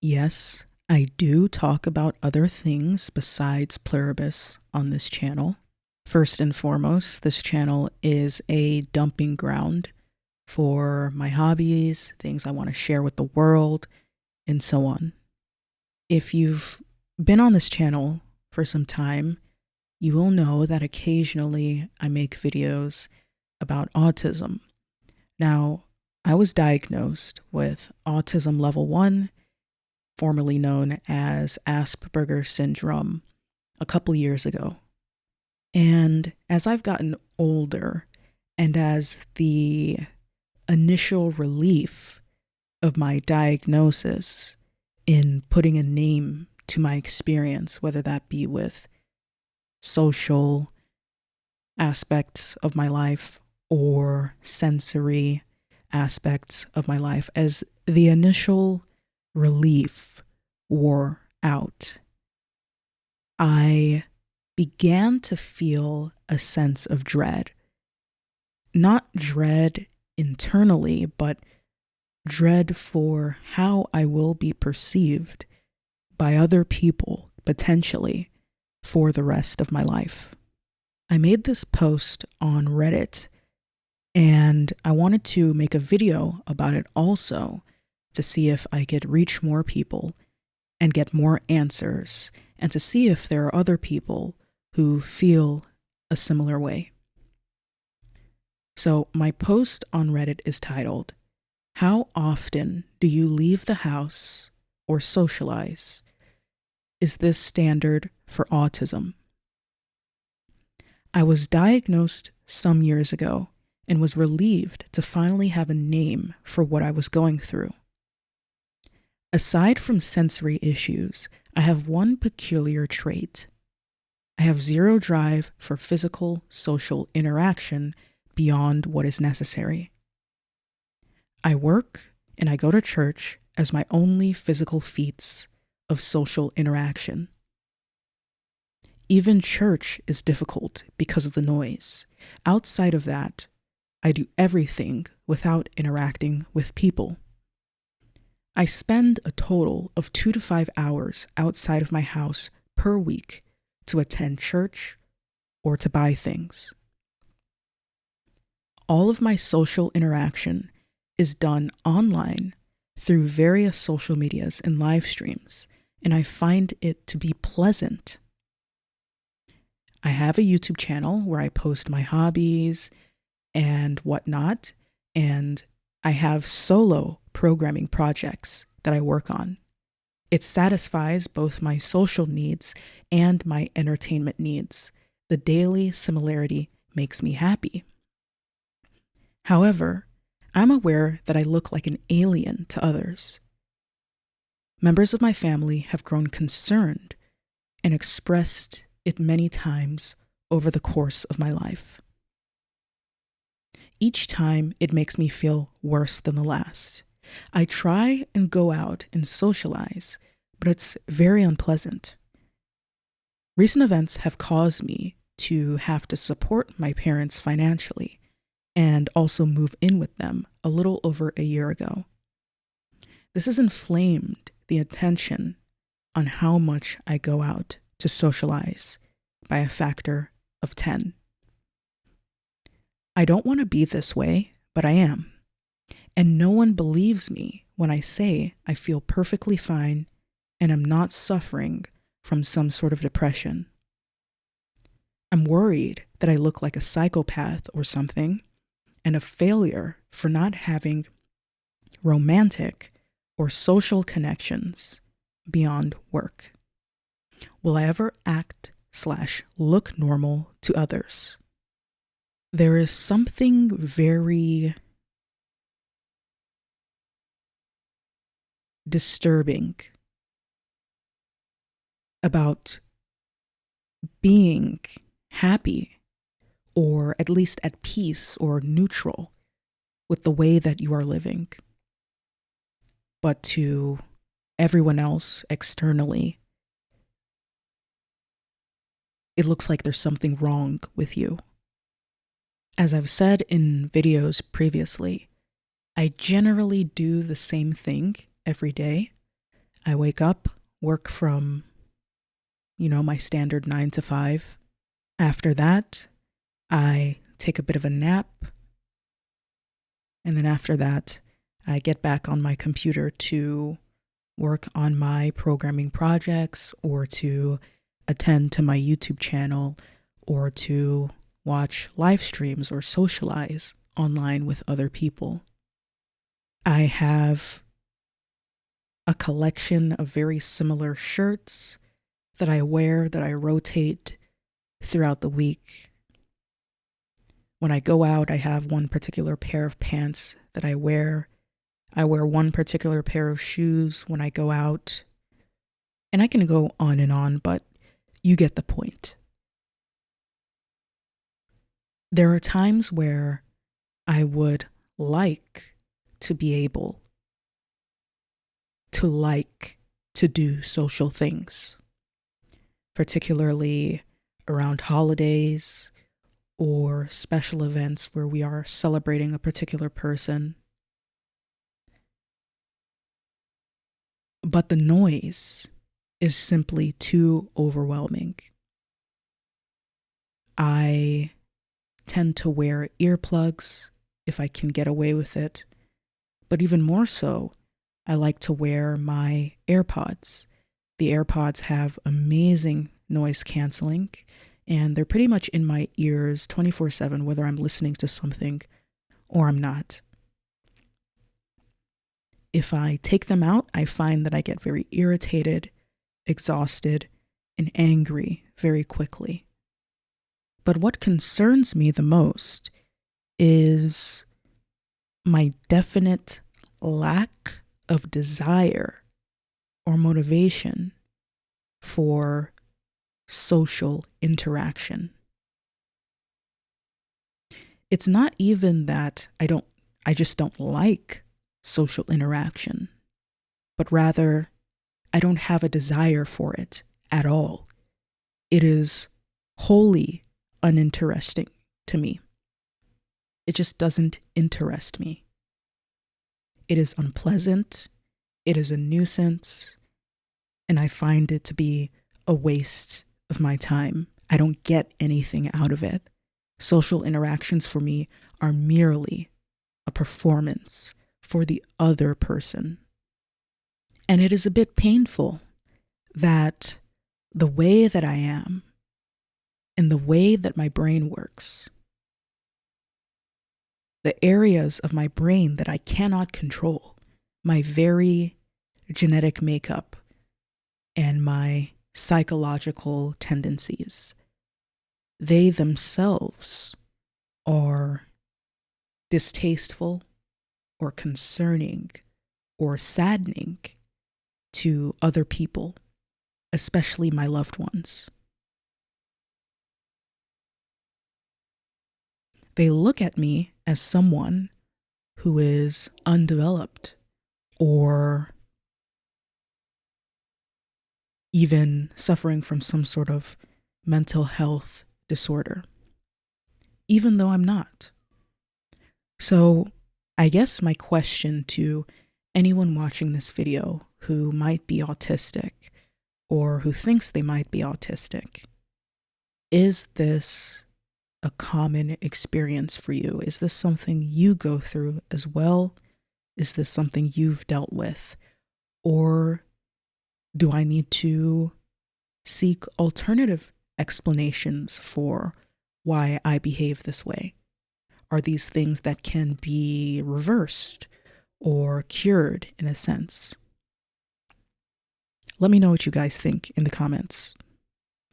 Yes, I do talk about other things besides Pluribus on this channel. First and foremost, this channel is a dumping ground for my hobbies, things I want to share with the world, and so on. If you've been on this channel for some time, you will know that occasionally I make videos about autism. Now, I was diagnosed with autism level 1, formerly known as Asperger's syndrome, a couple years ago. And as I've gotten older, and as the initial relief of my diagnosis in putting a name to my experience, whether that be with social aspects of my life or sensory aspects of my life, as the initial relief wore out, I began to feel a sense of dread. Not dread internally, but dread for how I will be perceived by other people, potentially, for the rest of my life. I made this post on Reddit, and I wanted to make a video about it also to see if I could reach more people and get more answers, and to see if there are other people who feel a similar way. So my post on Reddit is titled, "How often do you leave the house or socialize? Is this standard for autism?" I was diagnosed some years ago and was relieved to finally have a name for what I was going through. Aside from sensory issues, I have one peculiar trait. I have zero drive for physical, social interaction beyond what is necessary. I work and I go to church as my only physical feats of social interaction. Even church is difficult because of the noise. Outside of that, I do everything without interacting with people. I spend a total of 2 to 5 hours outside of my house per week to attend church or to buy things. All of my social interaction is done online through various social medias and live streams, and I find it to be pleasant. I have a YouTube channel where I post my hobbies and whatnot, and I have solo programming projects that I work on. It satisfies both my social needs and my entertainment needs. The daily similarity makes me happy. However, I'm aware that I look like an alien to others. Members of my family have grown concerned and expressed it many times over the course of my life. Each time it makes me feel worse than the last. I try and go out and socialize, but it's very unpleasant. Recent events have caused me to have to support my parents financially and also move in with them a little over a year ago. This has inflamed the attention on how much I go out to socialize by a factor of 10. I don't want to be this way, but I am. And no one believes me when I say I feel perfectly fine and I'm not suffering from some sort of depression. I'm worried that I look like a psychopath or something, and a failure for not having romantic or social connections beyond work. Will I ever act/look normal to others? There is something very disturbing about being happy, or at least at peace or neutral with the way that you are living. But to everyone else externally, it looks like there's something wrong with you. As I've said in videos previously, I generally do the same thing every day. I wake up, work from, my standard 9 to 5. After that, I take a bit of a nap. And then after that, I get back on my computer to work on my programming projects or to attend to my YouTube channel or to watch live streams or socialize online with other people. I have a collection of very similar shirts that I wear, that I rotate throughout the week. When I go out, I have one particular pair of pants that I wear. I wear one particular pair of shoes when I go out. And I can go on, but you get the point. There are times where I would like to be able to do social things, particularly around holidays or special events where we are celebrating a particular person. But the noise is simply too overwhelming. I tend to wear earplugs if I can get away with it, but even more so, I like to wear my AirPods. The AirPods have amazing noise canceling, and they're pretty much in my ears 24/7, whether I'm listening to something or I'm not. If I take them out, I find that I get very irritated, exhausted, and angry very quickly. But what concerns me the most is my definite lack of desire or motivation for social interaction. It's not even that I just don't like social interaction, but rather I don't have a desire for it at all. It is wholly uninteresting to me. It just doesn't interest me. It is unpleasant, it is a nuisance, and I find it to be a waste of my time. I don't get anything out of it. Social interactions for me are merely a performance for the other person. And it is a bit painful that the way that I am and the way that my brain works, the areas of my brain that I cannot control, my very genetic makeup and my psychological tendencies, they themselves are distasteful or concerning or saddening to other people, especially my loved ones. They look at me as someone who is undeveloped or even suffering from some sort of mental health disorder, even though I'm not. So I guess my question to anyone watching this video who might be autistic or who thinks they might be autistic, is this a common experience for you? Is this something you go through as well? Is this something you've dealt with? Or do I need to seek alternative explanations for why I behave this way? Are these things that can be reversed or cured in a sense? Let me know what you guys think in the comments.